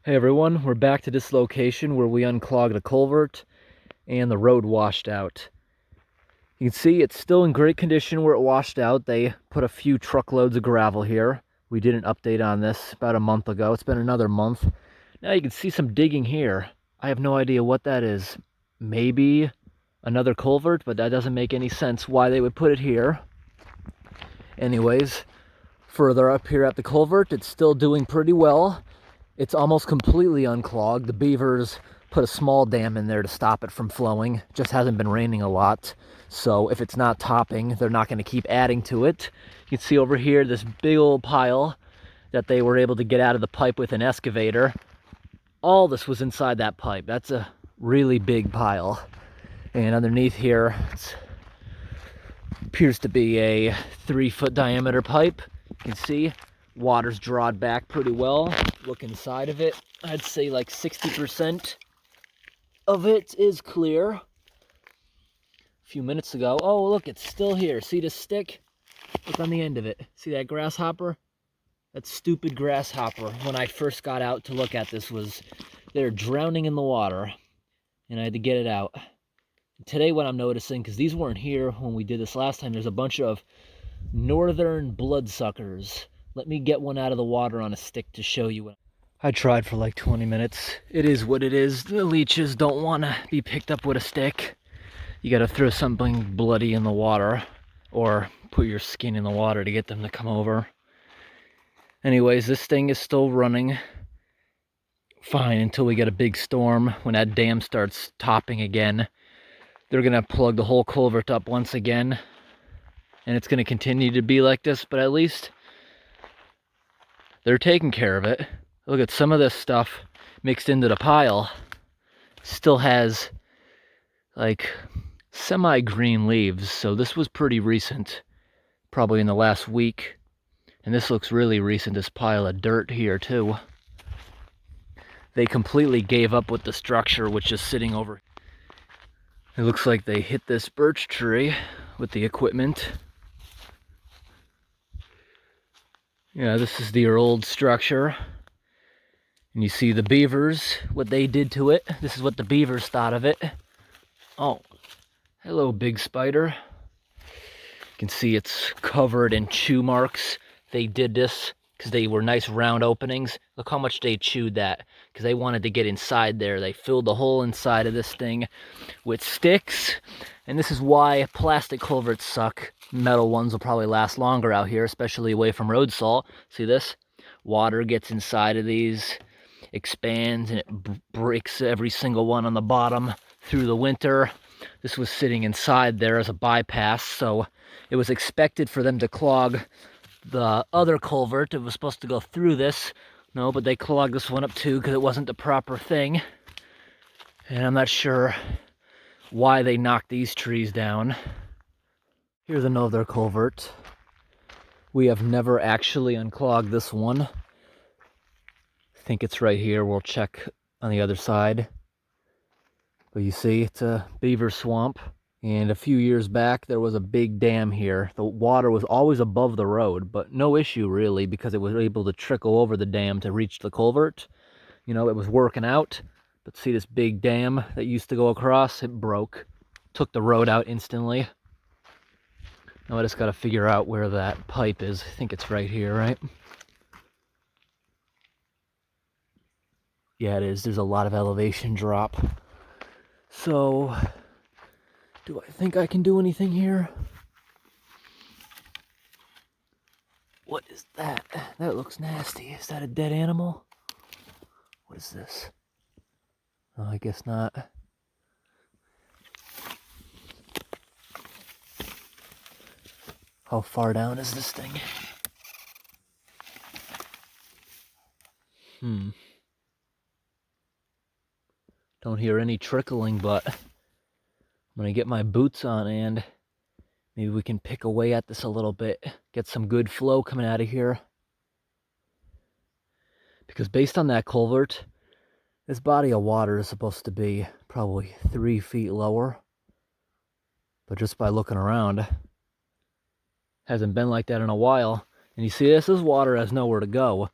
Hey everyone, we're back to this location where we unclogged a culvert and the road washed out. You can see it's still in great condition where it washed out. They put a few truckloads of gravel here. We did an update on this about a month ago. It's been another month. Now you can see some digging here. I have no idea what that is. Maybe another culvert, but that doesn't make any sense why they would put it here. Anyways, further up here at the culvert, it's still doing pretty well. It's almost completely unclogged. The Beavers put a small dam in there to stop it from flowing. It just hasn't been raining a lot. So if it's not topping, they're not going to keep adding to it. You can see over here this big old pile that they were able to get out of the pipe with an excavator. All this was inside that pipe. That's a really big pile. And underneath here, it appears to be a 3-foot diameter pipe. You can see water's drawed back pretty well. Look inside of it. I'd say like 60% of it is clear. A few minutes ago, oh look, it's still here. See this stick? Look on the end of it. See that grasshopper? That stupid grasshopper, when I first got out to look at this, they're drowning in the water, and I had to get it out. Today what I'm noticing, because these weren't here when we did this last time, there's a bunch of northern bloodsuckers. Let me get one out of the water on a stick to show you. I tried for like 20 minutes. It is what it is. The leeches don't want to be picked up with a stick. You got to throw something bloody in the water or put your skin in the water to get them to come over. Anyways, this thing is still running fine until we get a big storm. When that dam starts topping again, they're going to plug the whole culvert up once again. And it's going to continue to be like this, but at least they're taking care of it. Look at some of this stuff mixed into the pile. Still has like semi-green leaves, so this was pretty recent, probably in the last week. And this looks really recent, this pile of dirt here too. They completely gave up with the structure, which is sitting over. It looks like they hit this birch tree with the equipment. Yeah, this is the old structure. And you see the beavers, what they did to it. This is what the beavers thought of it. Oh, hello, big spider. You can see it's covered in chew marks. They did this because they were nice round openings. Look how much they chewed that because they wanted to get inside there. They filled the hole inside of this thing with sticks. And this is why plastic culverts suck. Metal ones will probably last longer out here, especially away from road salt. See this? Water gets inside of these, expands, and it breaks every single one on the bottom through the winter. This was sitting inside there as a bypass, so it was expected for them to clog the other culvert. It was supposed to go through this. No, but they clogged this one up too because it wasn't the proper thing. And I'm not sure why they knocked these trees down. Here's another culvert. We have never actually unclogged this one. I think it's right here. We'll check on the other side. But you see, it's a beaver swamp. And a few years back, there was a big dam here. The water was always above the road, but no issue really, because it was able to trickle over the dam to reach the culvert. You know, it was working out. But see this big dam that used to go across? It broke. Took the road out instantly. Now I just got to figure out where that pipe is. I think it's right here, right? Yeah, it is. There's a lot of elevation drop. So, do I think I can do anything here? What is that? That looks nasty. Is that a dead animal? What is this? Oh, I guess not. How far down is this thing? Don't hear any trickling, but I'm gonna get my boots on and maybe we can pick away at this a little bit, get some good flow coming out of here. Because based on that culvert, this body of water is supposed to be probably 3 feet lower. But just by looking around, hasn't been like that in a while. And you see this water has nowhere to go.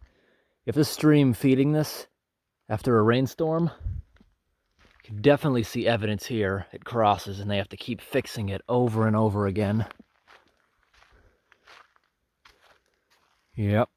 If this stream feeding this After a rainstorm, you can definitely see evidence here. It crosses and they have to keep fixing it over and over again. Yep.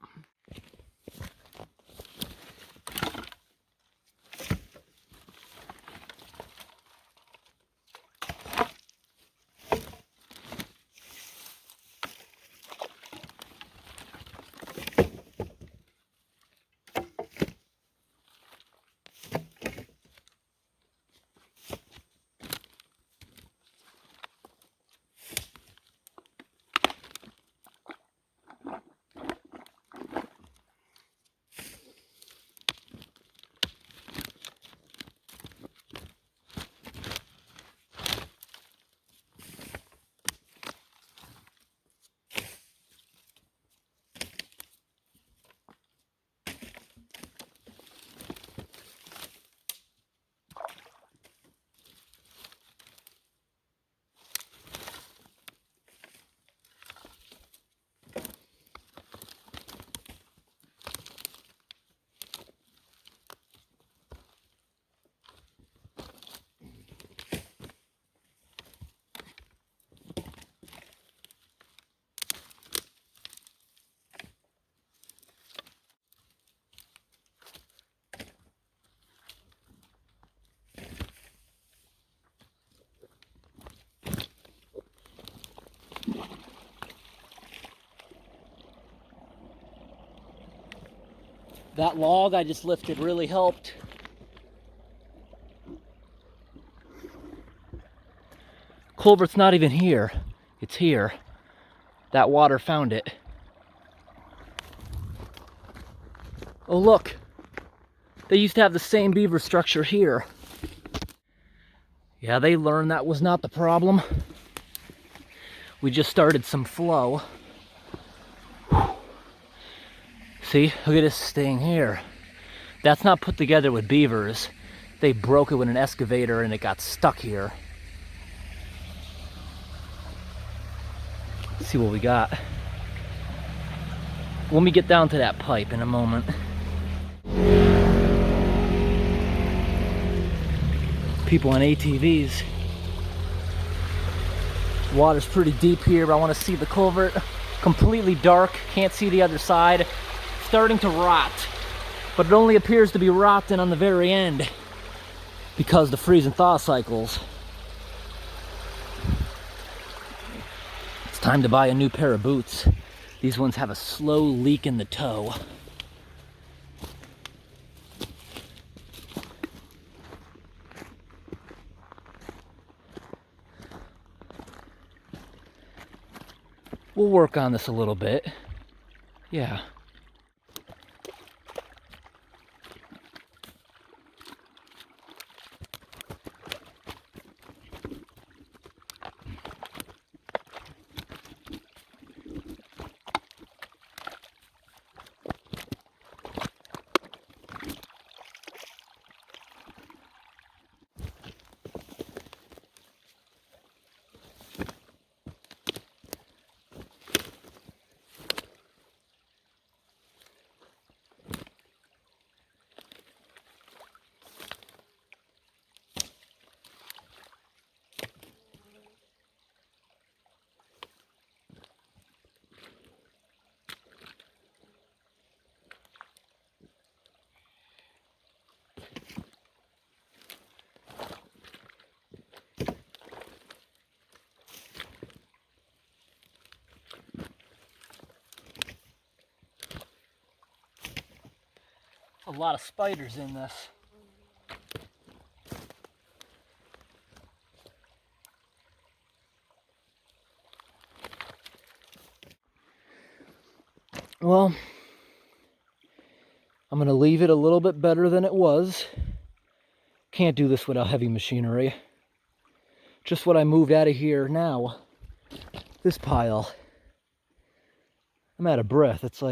That log I just lifted really helped. Culvert's not even here. It's here. That water found it. Oh look, they used to have the same beaver structure here. Yeah, they learned that was not the problem. We just started some flow. See, look at this thing here. That's not put together with beavers. They broke it with an excavator and it got stuck here. Let's see what we got. Let me get down to that pipe in a moment. People on ATVs. Water's pretty deep here, but I want to see the culvert. Completely dark, can't see the other side. Starting to rot, but it only appears to be rotting on the very end because the freeze and thaw cycles. It's time to buy a new pair of boots. These ones have a slow leak in the toe. We'll work on this a little bit. Yeah. A lot of spiders in this. Well, I'm gonna leave it a little bit better than it was. Can't do this without heavy machinery. Just what I moved out of here now. This pile. I'm out of breath. It's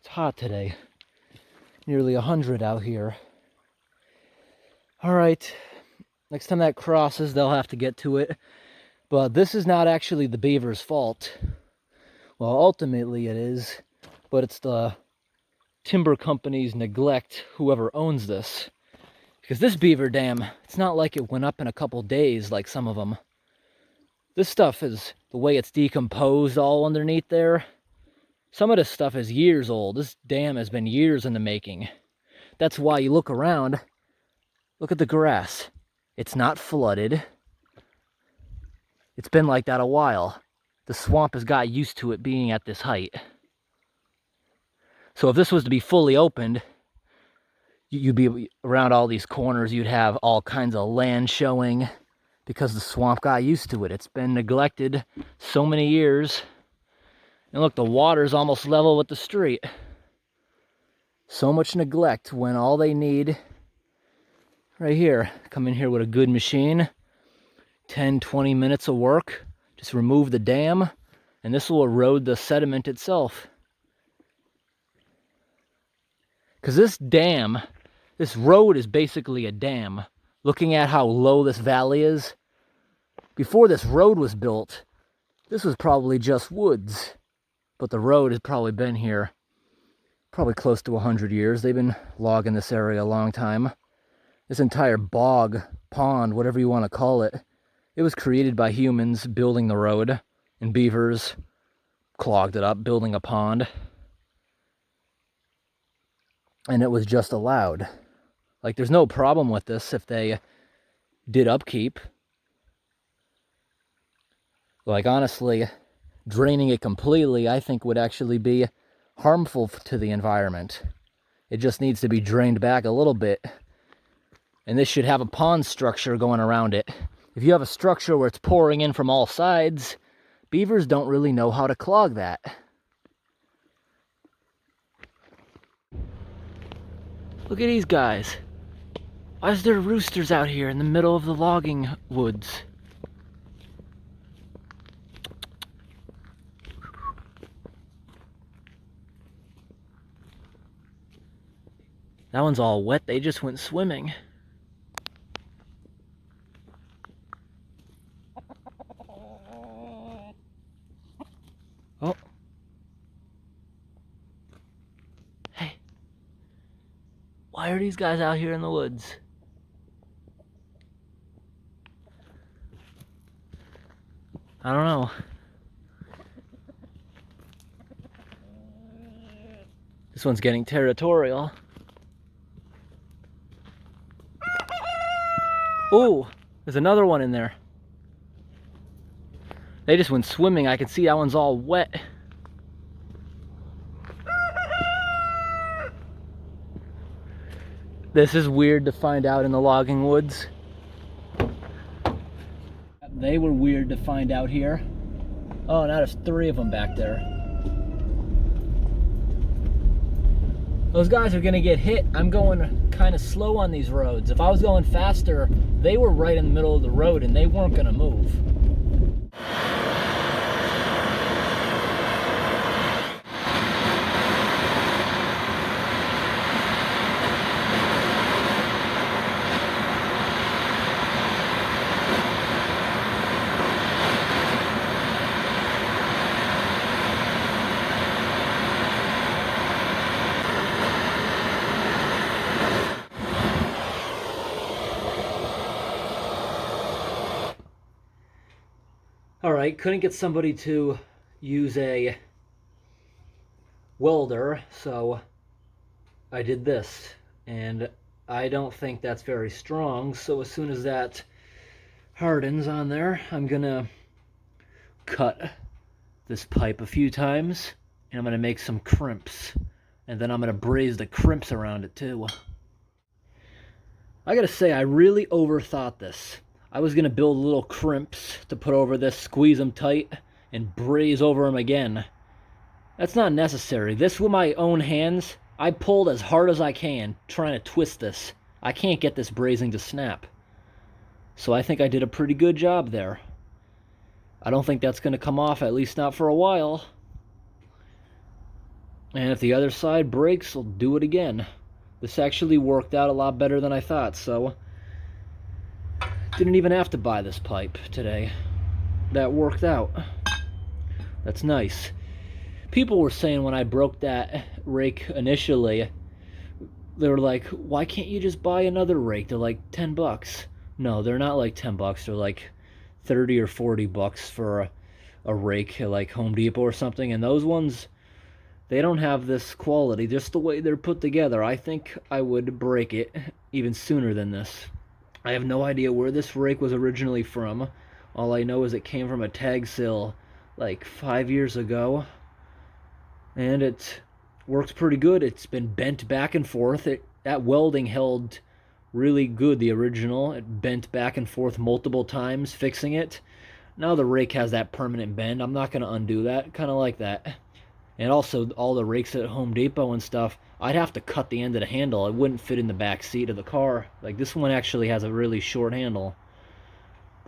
hot today. Nearly 100 out here. All right, next time that crosses, they'll have to get to it. But this is not actually the beaver's fault. Well, ultimately it is, but it's the timber company's neglect, whoever owns this. Because this beaver dam, it's not like it went up in a couple days like some of them. This stuff is, the way it's decomposed all underneath there, some of this stuff is years old. This dam has been years in the making. That's why you look around, look at the grass. It's not flooded. It's been like that a while. The swamp has got used to it being at this height. So if this was to be fully opened, you'd be around all these corners, you'd have all kinds of land showing because the swamp got used to it. It's been neglected so many years. And look, the water's almost level with the street. So much neglect when all they need, right here, come in here with a good machine, 10, 20 minutes of work, just remove the dam, and this will erode the sediment itself. Because this dam, this road is basically a dam. Looking at how low this valley is, before this road was built, this was probably just woods. But the road has probably been here probably close to 100 years. They've been logging this area a long time. This entire bog, pond, whatever you want to call it, it was created by humans building the road, and beavers clogged it up, building a pond. And it was just allowed. Like, there's no problem with this if they did upkeep. Like, honestly, draining it completely, I think, would actually be harmful to the environment. It just needs to be drained back a little bit. And this should have a pond structure going around it. If you have a structure where it's pouring in from all sides, beavers don't really know how to clog that. Look at these guys. Why is there roosters out here in the middle of the logging woods? That one's all wet. They just went swimming. Oh. Hey. Why are these guys out here in the woods? I don't know. This one's getting territorial. Oh, there's another one in there. They just went swimming. I can see that one's all wet. This is weird to find out in the logging woods. They were weird to find out here. Oh, now there's 3 of them back there. Those guys are gonna get hit. I'm going kind of slow on these roads. If I was going faster, they were right in the middle of the road and they weren't gonna move. Alright, couldn't get somebody to use a welder, so I did this. And I don't think that's very strong, so as soon as that hardens on there, I'm gonna cut this pipe a few times, and I'm gonna make some crimps. And then I'm gonna braze the crimps around it too. I gotta say, I really overthought this. I was going to build little crimps to put over this, squeeze them tight, and braze over them again. That's not necessary. This with my own hands, I pulled as hard as I can, trying to twist this. I can't get this brazing to snap. So I think I did a pretty good job there. I don't think that's going to come off, at least not for a while. And if the other side breaks, I'll do it again. This actually worked out a lot better than I thought, so didn't even have to buy this pipe today. That worked out. That's nice. People were saying when I broke that rake initially, they were like, why can't you just buy another rake? They're like 10 bucks. No, they're not like 10 bucks. They're like 30 or 40 bucks for a rake at like Home Depot or something. And those ones, they don't have this quality. Just the way they're put together, I think I would break it even sooner than this. I have no idea where this rake was originally from. All I know is it came from a tag sale like 5 years ago. And it works pretty good. It's been bent back and forth. That welding held really good, the original. It bent back and forth multiple times, fixing it. Now the rake has that permanent bend. I'm not going to undo that. Kind of like that. And also, all the rakes at Home Depot and stuff, I'd have to cut the end of the handle. It wouldn't fit in the back seat of the car. Like, this one actually has a really short handle.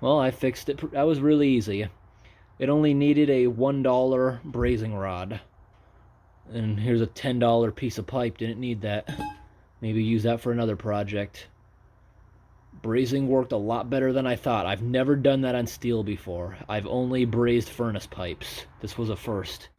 Well, I fixed it. That was really easy. It only needed a $1 brazing rod. And here's a $10 piece of pipe. Didn't need that. Maybe use that for another project. Brazing worked a lot better than I thought. I've never done that on steel before. I've only brazed furnace pipes. This was a first.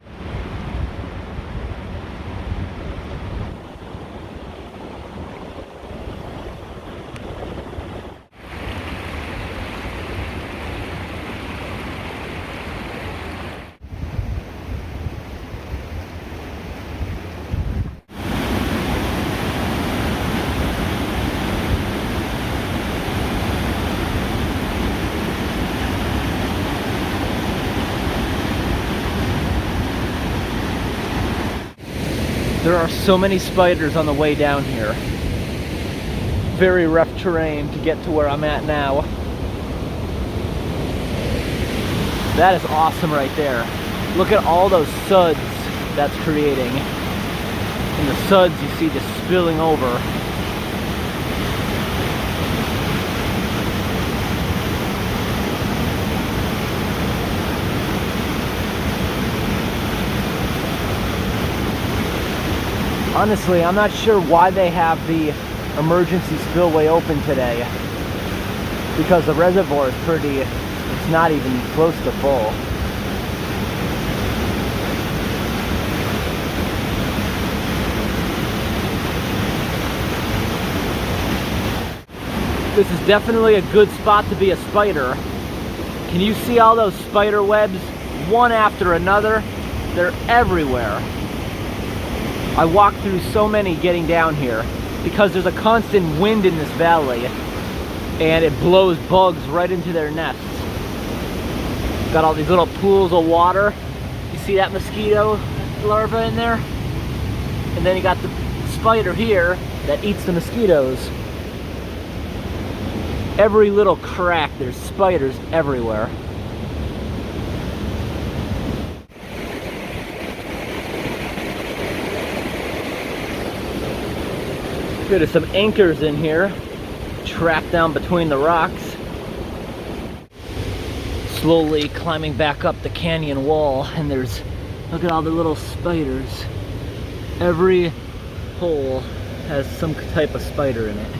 There are so many spiders on the way down here. Very rough terrain to get to where I'm at now. That is awesome right there. Look at all those suds that's creating. And the suds you see just spilling over. Honestly, I'm not sure why they have the emergency spillway open today, because the reservoir is it's not even close to full. This is definitely a good spot to be a spider. Can you see all those spider webs? One after another. They're everywhere. I walked through so many getting down here because there's a constant wind in this valley and it blows bugs right into their nests. Got all these little pools of water. You see that mosquito larva in there? And then you got the spider here that eats the mosquitoes. Every little crack, there's spiders everywhere. There's some anchors in here, trapped down between the rocks. Slowly climbing back up the canyon wall, and look at all the little spiders. Every hole has some type of spider in it.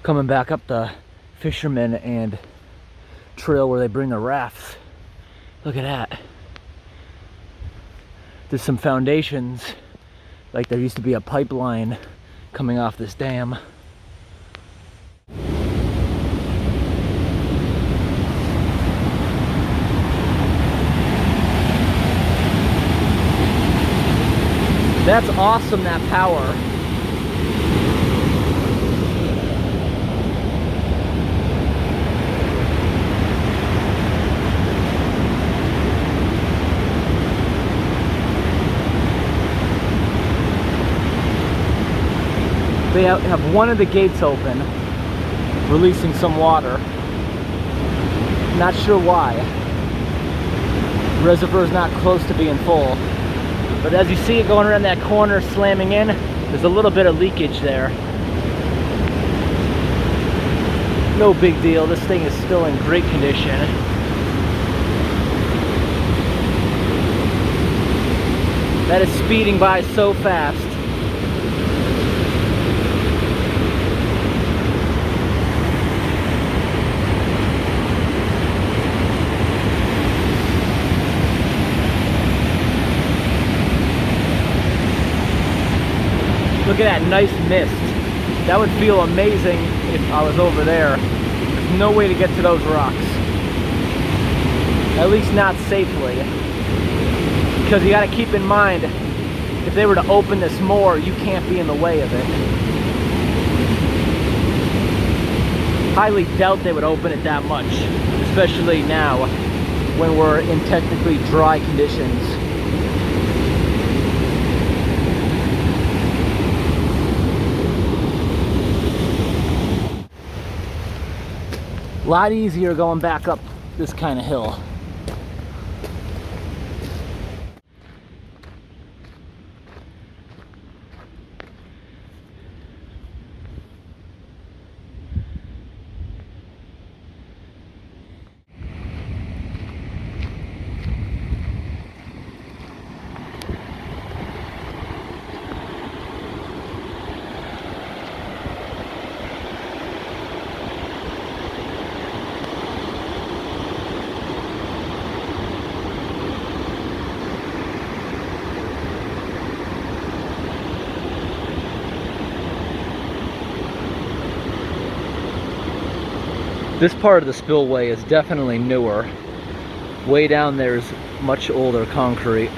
Coming back up the fisherman and trail where they bring the rafts. Look at that. There's some foundations. Like there used to be a pipeline coming off this dam. That's awesome, that power. They have one of the gates open, releasing some water. Not sure why. The reservoir's not close to being full. But as you see it going around that corner, slamming in, there's a little bit of leakage there. No big deal, this thing is still in great condition. That is speeding by so fast. Look Look at that nice mist. That would feel amazing if I was over there. There's no way to get to those rocks. At least not safely. Because you gotta keep in mind, if they were to open this more, you can't be in the way of it. Highly doubt they would open it that much, especially now when we're in technically dry conditions. A lot easier going back up this kind of hill. This part of the spillway is definitely newer. Way down there is much older concrete.